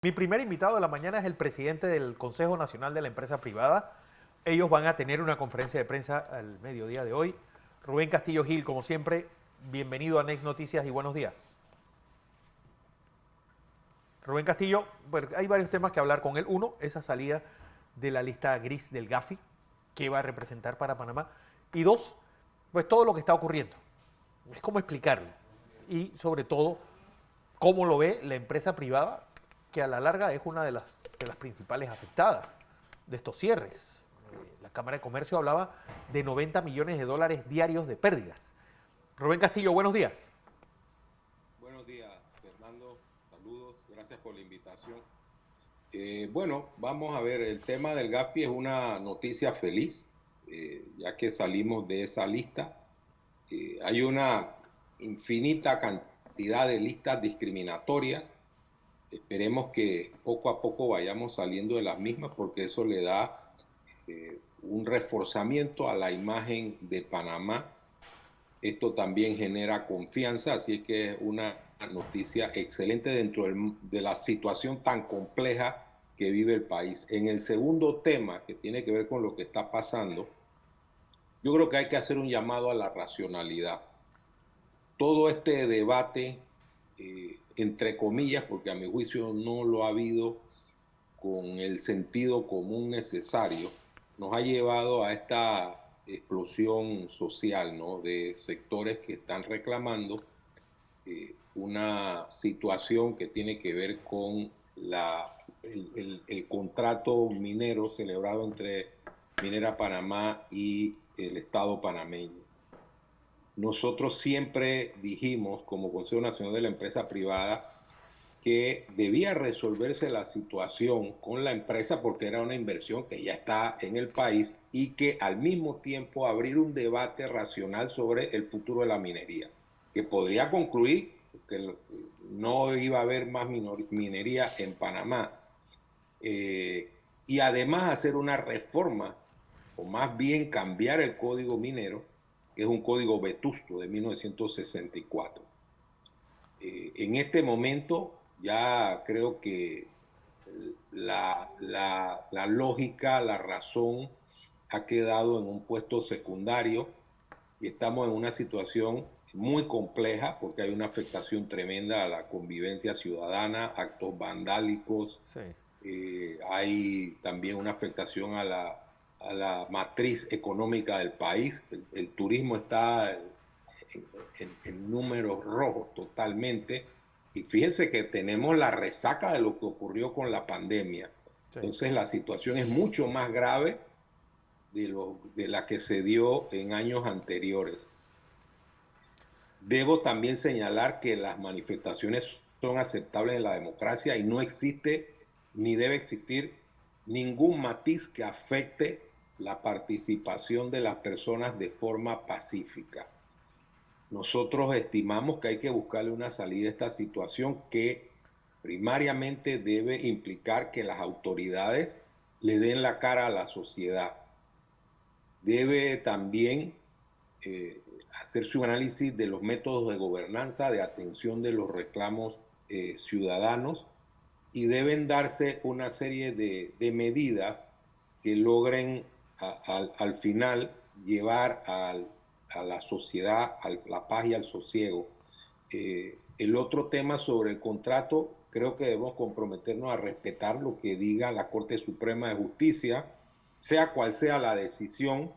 Mi primer invitado de la mañana es el presidente del Consejo Nacional de la Empresa Privada. Ellos van a tener una conferencia de prensa al mediodía de hoy. Rubén Castillo Gil, como siempre, bienvenido a Next Noticias y buenos días. Rubén Castillo, bueno, hay varios temas que hablar con él. Uno, esa salida de la lista gris del Gafi, que va a representar para Panamá. Y dos, pues todo lo que está ocurriendo. Es cómo explicarlo. Y sobre todo, cómo lo ve la empresa privada, que a la larga es una de las principales afectadas de estos cierres. La Cámara de Comercio hablaba de 90 millones de dólares diarios de pérdidas. Rubén Castillo, buenos días. Buenos días, Fernando. Saludos, gracias por la invitación. Bueno, vamos a ver, el tema del GAFI es una noticia feliz, ya que salimos de esa lista. Hay una infinita cantidad de listas discriminatorias. Esperemos que poco a poco vayamos saliendo de las mismas porque eso le da un reforzamiento a la imagen de Panamá. Esto también genera confianza, así es que es una noticia excelente dentro de la situación tan compleja que vive el país. En el segundo tema, que tiene que ver con lo que está pasando, yo creo que hay que hacer un llamado a la racionalidad. Todo este debate, entre comillas, porque a mi juicio no lo ha habido con el sentido común necesario, nos ha llevado a esta explosión social, ¿no? De sectores que están reclamando una situación que tiene que ver con el contrato minero celebrado entre Minera Panamá y el Estado panameño. Nosotros siempre dijimos, como Consejo Nacional de la Empresa Privada, que debía resolverse la situación con la empresa porque era una inversión que ya está en el país y que al mismo tiempo abrir un debate racional sobre el futuro de la minería, que podría concluir que no iba a haber más minería en Panamá, y además hacer una reforma, o más bien cambiar el código minero, que es un código vetusto de 1964. En este momento ya creo que la lógica, la razón ha quedado en un puesto secundario y estamos en una situación muy compleja porque hay una afectación tremenda a la convivencia ciudadana, actos vandálicos, Sí. hay también una afectación a la matriz económica del país. El turismo está en números rojos totalmente. Y fíjense que tenemos la resaca de lo que ocurrió con la pandemia. Sí. Entonces la situación es mucho más grave de la que se dio en años anteriores. Debo también señalar que las manifestaciones son aceptables en la democracia y no existe ni debe existir ningún matiz que afecte la participación de las personas de forma pacífica. Nosotros estimamos que hay que buscarle una salida a esta situación que primariamente debe implicar que las autoridades le den la cara a la sociedad. Debe también hacer su análisis de los métodos de gobernanza, de atención de los reclamos ciudadanos, y deben darse una serie de medidas que logren al final llevar a la sociedad a la paz y al sosiego. El otro tema sobre el contrato, creo que debemos comprometernos a respetar lo que diga la Corte Suprema de Justicia, sea cual sea la decisión,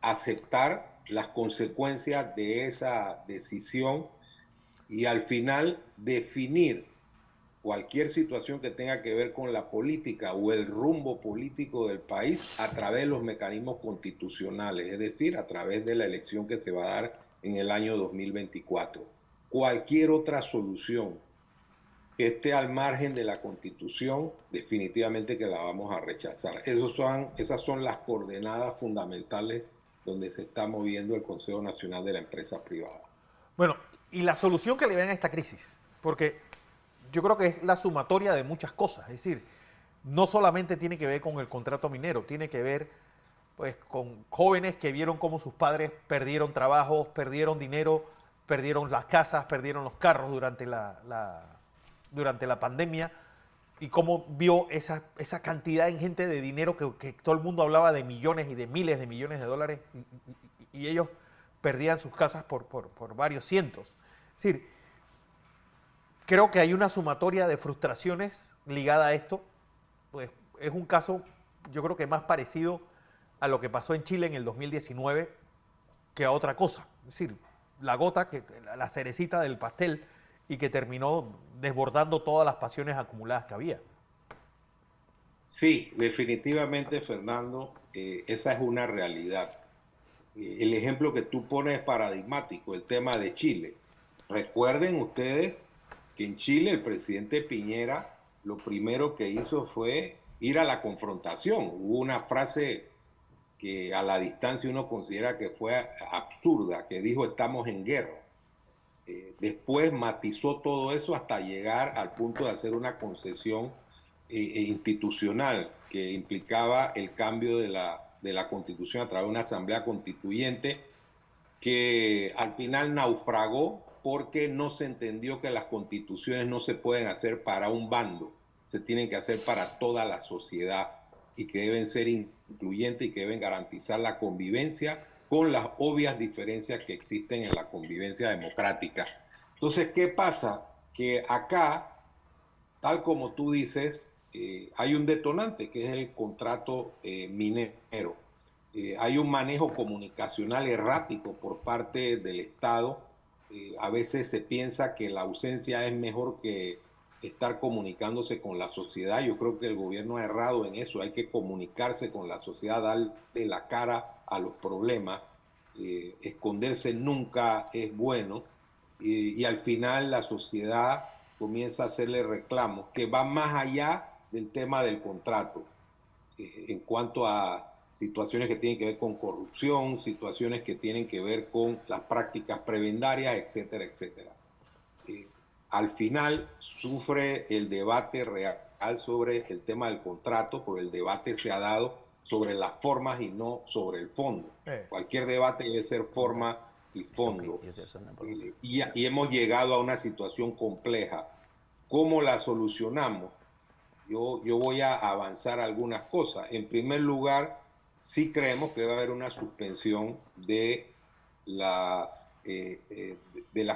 aceptar las consecuencias de esa decisión y al final definir cualquier situación que tenga que ver con la política o el rumbo político del país a través de los mecanismos constitucionales, es decir, a través de la elección que se va a dar en el año 2024. Cualquier otra solución que esté al margen de la Constitución, definitivamente que la vamos a rechazar. Esas son las coordenadas fundamentales donde se está moviendo el Consejo Nacional de la Empresa Privada. Bueno, y la solución que le ven a esta crisis, porque yo creo que es la sumatoria de muchas cosas, es decir, no solamente tiene que ver con el contrato minero, tiene que ver pues con jóvenes que vieron cómo sus padres perdieron trabajos, perdieron dinero, perdieron las casas, perdieron los carros durante la pandemia. y cómo vio esa cantidad ingente de dinero que todo el mundo hablaba de millones y de miles de millones de dólares y ellos perdían sus casas por varios cientos. Es decir, creo que hay una sumatoria de frustraciones ligada a esto. Pues es un caso, yo creo que más parecido a lo que pasó en Chile en el 2019 que a otra cosa. Es decir, la gota, la cerecita del pastel y que terminó desbordando todas las pasiones acumuladas que había. Sí, definitivamente, Fernando, esa es una realidad. El ejemplo que tú pones es paradigmático, el tema de Chile. Recuerden ustedes que en Chile el presidente Piñera lo primero que hizo fue ir a la confrontación. Hubo una frase que a la distancia uno considera que fue absurda, que dijo estamos en guerra. Después matizó todo eso hasta llegar al punto de hacer una concesión institucional que implicaba el cambio de la constitución a través de una asamblea constituyente que al final naufragó porque no se entendió que las constituciones no se pueden hacer para un bando, se tienen que hacer para toda la sociedad y que deben ser incluyentes y que deben garantizar la convivencia con las obvias diferencias que existen en la convivencia democrática. Entonces, ¿qué pasa? Que acá, tal como tú dices, hay un detonante que es el contrato minero. Hay un manejo comunicacional errático por parte del Estado. A veces se piensa que la ausencia es mejor que estar comunicándose con la sociedad. Yo creo que el gobierno ha errado en eso. Hay que comunicarse con la sociedad, darle la cara a los problemas. Esconderse nunca es bueno. Y al final la sociedad comienza a hacerle reclamos que van más allá del tema del contrato. En cuanto a situaciones que tienen que ver con corrupción, situaciones que tienen que ver con las prácticas prebendarias, etcétera, etcétera. Al final sufre el debate real sobre el tema del contrato, porque el debate se ha dado sobre las formas y no sobre el fondo. Cualquier debate debe ser forma y fondo. Y hemos llegado a una situación compleja. ¿Cómo la solucionamos? Yo voy a avanzar algunas cosas. En primer lugar, sí creemos que va a haber una suspensión de las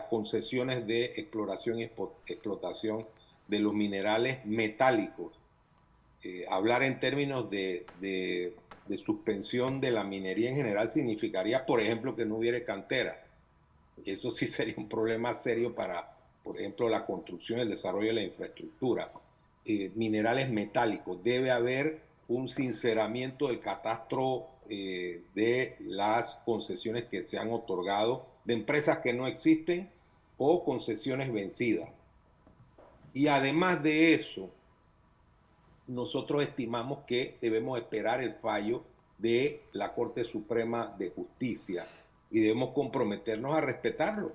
concesiones de exploración y explotación de los minerales metálicos. Hablar en términos de suspensión de la minería en general significaría, por ejemplo, que no hubiera canteras. Eso sí sería un problema serio para, por ejemplo, la construcción y el desarrollo de la infraestructura. Minerales metálicos. Debe haber un sinceramiento del catastro de las concesiones que se han otorgado de empresas que no existen o concesiones vencidas. Y además de eso, nosotros estimamos que debemos esperar el fallo de la Corte Suprema de Justicia y debemos comprometernos a respetarlo.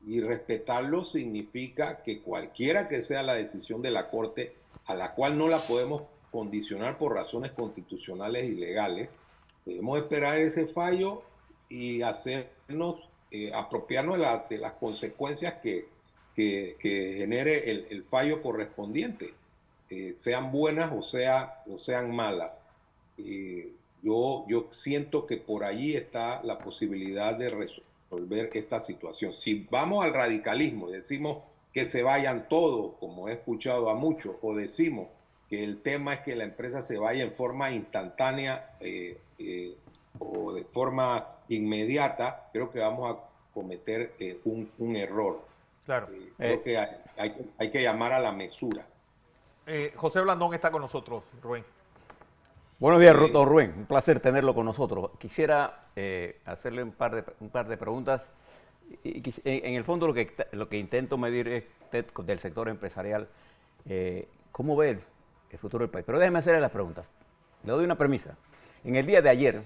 Y respetarlo significa que cualquiera que sea la decisión de la Corte, a la cual no la podemos condicionar por razones constitucionales y legales, debemos esperar ese fallo y hacernos, apropiarnos de las consecuencias que genere el fallo correspondiente, sean buenas o sean malas. Yo siento que por allí está la posibilidad de resolver esta situación. Si vamos al radicalismo y decimos que se vayan todos, como he escuchado a muchos, o decimos que el tema es que la empresa se vaya en forma instantánea o de forma inmediata, creo que vamos a cometer un error. Claro. Creo que hay que llamar a la mesura. José Blandón está con nosotros, Rubén. Buenos días, don Rubén. Un placer tenerlo con nosotros. Quisiera hacerle un par de preguntas. En el fondo, lo que intento medir es del sector empresarial. ¿Cómo ve el futuro del país? Pero déjeme hacerle las preguntas. Le doy una premisa. En el día de ayer,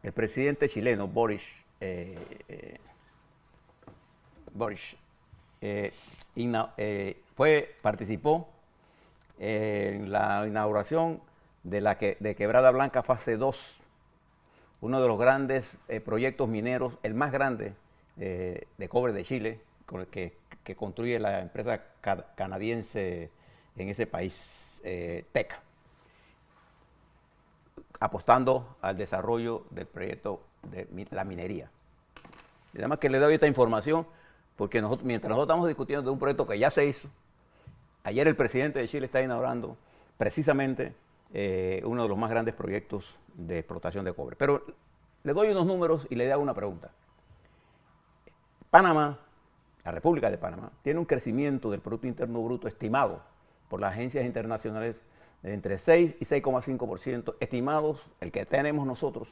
el presidente chileno, Boric, participó en la inauguración de Quebrada Blanca fase 2, uno de los grandes proyectos mineros, el más grande de cobre de Chile, con el que construye la empresa canadiense en ese país TEC, apostando al desarrollo del proyecto de la minería. Y además que le doy esta información porque mientras nosotros estamos discutiendo de un proyecto que ya se hizo, ayer el presidente de Chile está inaugurando precisamente uno de los más grandes proyectos de explotación de cobre. Pero le doy unos números y le hago una pregunta. Panamá, la República de Panamá, tiene un crecimiento del Producto Interno Bruto estimado por las agencias internacionales de entre 6 y 6,5%, estimados, el que tenemos nosotros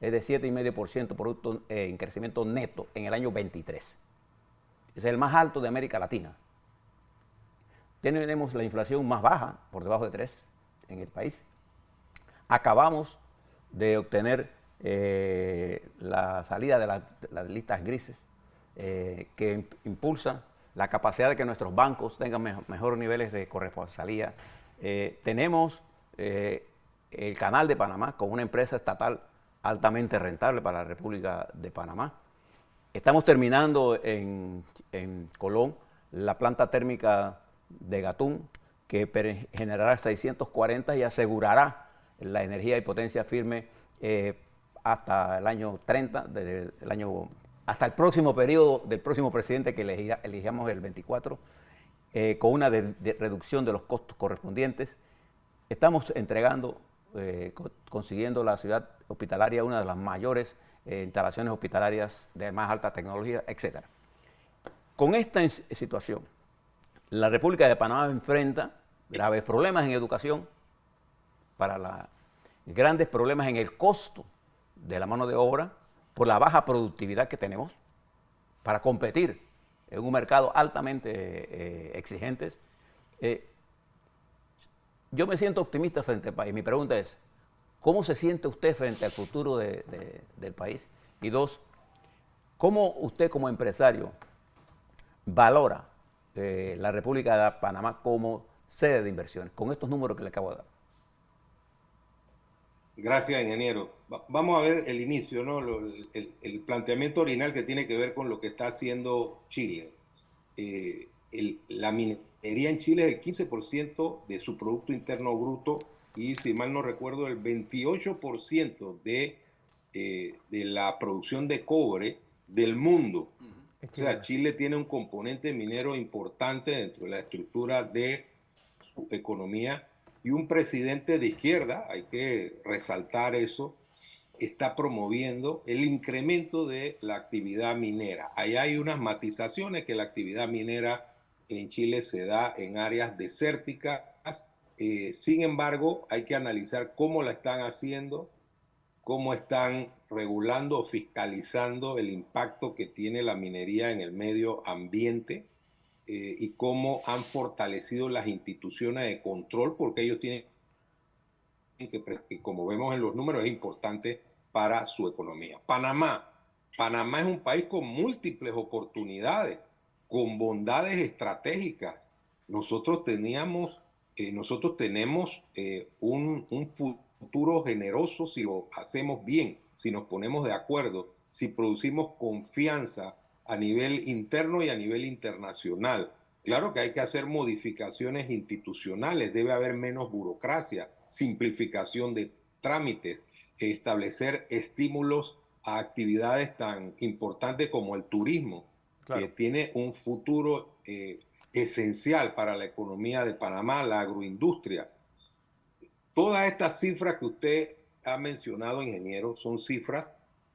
es de 7,5% en crecimiento neto en el año 23. Es el más alto de América Latina. Tenemos la inflación más baja, por debajo de 3 en el país. Acabamos de obtener la salida de las listas grises que impulsa la capacidad de que nuestros bancos tengan mejores niveles de corresponsalía. Tenemos el Canal de Panamá con una empresa estatal altamente rentable para la República de Panamá. Estamos terminando en Colón la planta térmica de Gatún, que generará 640 y asegurará la energía y potencia firme hasta el año 30, hasta el próximo periodo del próximo presidente que elijamos el 24, con una reducción de los costos correspondientes. Estamos entregando, consiguiendo la ciudad hospitalaria, una de las mayores instalaciones hospitalarias de más alta tecnología, etc. Con esta situación, la República de Panamá enfrenta graves problemas en educación, grandes problemas en el costo de la mano de obra, por la baja productividad que tenemos para competir en un mercado altamente exigente. Yo me siento optimista frente al país. Mi pregunta es, ¿cómo se siente usted frente al futuro del país? Y dos, ¿cómo usted como empresario valora la República de Panamá como sede de inversiones, con estos números que le acabo de dar? Gracias, ingeniero. Vamos a ver el inicio, ¿no? El planteamiento original que tiene que ver con lo que está haciendo Chile. La minería en Chile es el 15% de su Producto Interno Bruto y, si mal no recuerdo, el 28% de la producción de cobre del mundo. O sea, Chile tiene un componente minero importante dentro de la estructura de su economía, y un presidente de izquierda, hay que resaltar eso, está promoviendo el incremento de la actividad minera. Ahí hay unas matizaciones, que la actividad minera en Chile se da en áreas desérticas. Sin embargo, hay que analizar cómo la están haciendo, cómo están regulando o fiscalizando el impacto que tiene la minería en el medio ambiente, y cómo han fortalecido las instituciones de control, porque ellos tienen que, como vemos en los números, es importante para su economía. Panamá es un país con múltiples oportunidades, con bondades estratégicas. Nosotros tenemos un futuro generoso si lo hacemos bien, si nos ponemos de acuerdo, si producimos confianza a nivel interno y a nivel internacional. Claro que hay que hacer modificaciones institucionales, debe haber menos burocracia, simplificación de trámites, establecer estímulos a actividades tan importantes como el turismo, claro, que tiene un futuro esencial para la economía de Panamá, la agroindustria. Todas estas cifras que usted ha mencionado, ingeniero, son cifras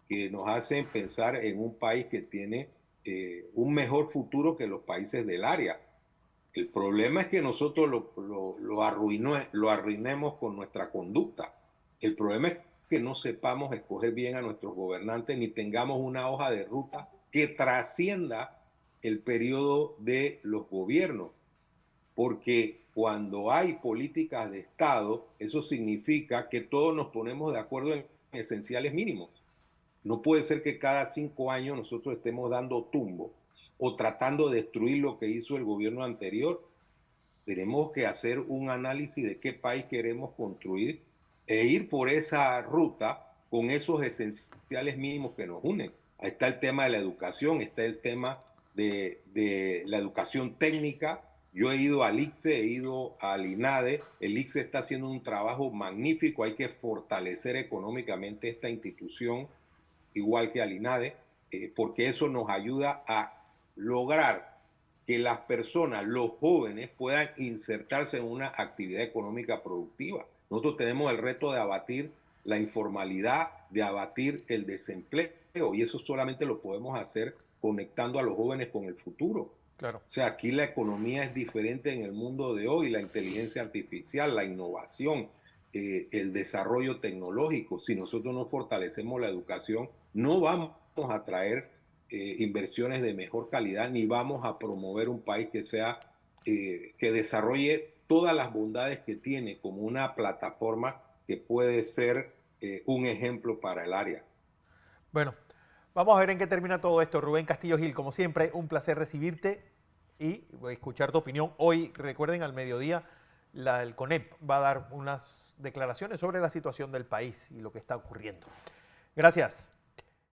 que nos hacen pensar en un país que tiene un mejor futuro que los países del área. El problema es que nosotros lo arruinemos con nuestra conducta. El problema es que no sepamos escoger bien a nuestros gobernantes, ni tengamos una hoja de ruta que trascienda el periodo de los gobiernos. Porque cuando hay políticas de Estado, eso significa que todos nos ponemos de acuerdo en esenciales mínimos. No puede ser que cada 5 años nosotros estemos dando tumbo o tratando de destruir lo que hizo el gobierno anterior. Tenemos que hacer un análisis de qué país queremos construir e ir por esa ruta con esos esenciales mínimos que nos unen. Ahí está el tema de la educación, está el tema de la educación técnica, Yo he ido al ICSE, he ido al INADE. El ICSE está haciendo un trabajo magnífico. Hay que fortalecer económicamente esta institución, igual que al INADE, porque eso nos ayuda a lograr que las personas, los jóvenes, puedan insertarse en una actividad económica productiva. Nosotros tenemos el reto de abatir la informalidad, de abatir el desempleo, y eso solamente lo podemos hacer conectando a los jóvenes con el futuro. Claro. O sea, aquí la economía es diferente en el mundo de hoy, la inteligencia artificial, la innovación, el desarrollo tecnológico. Si nosotros no fortalecemos la educación, no vamos a traer inversiones de mejor calidad, ni vamos a promover un país que sea, que desarrolle todas las bondades que tiene como una plataforma que puede ser un ejemplo para el área. Bueno, vamos a ver en qué termina todo esto. Rubén Castillo Gil, como siempre, un placer recibirte y escuchar tu opinión. Hoy, recuerden, al mediodía, el CONEP va a dar unas declaraciones sobre la situación del país y lo que está ocurriendo. Gracias.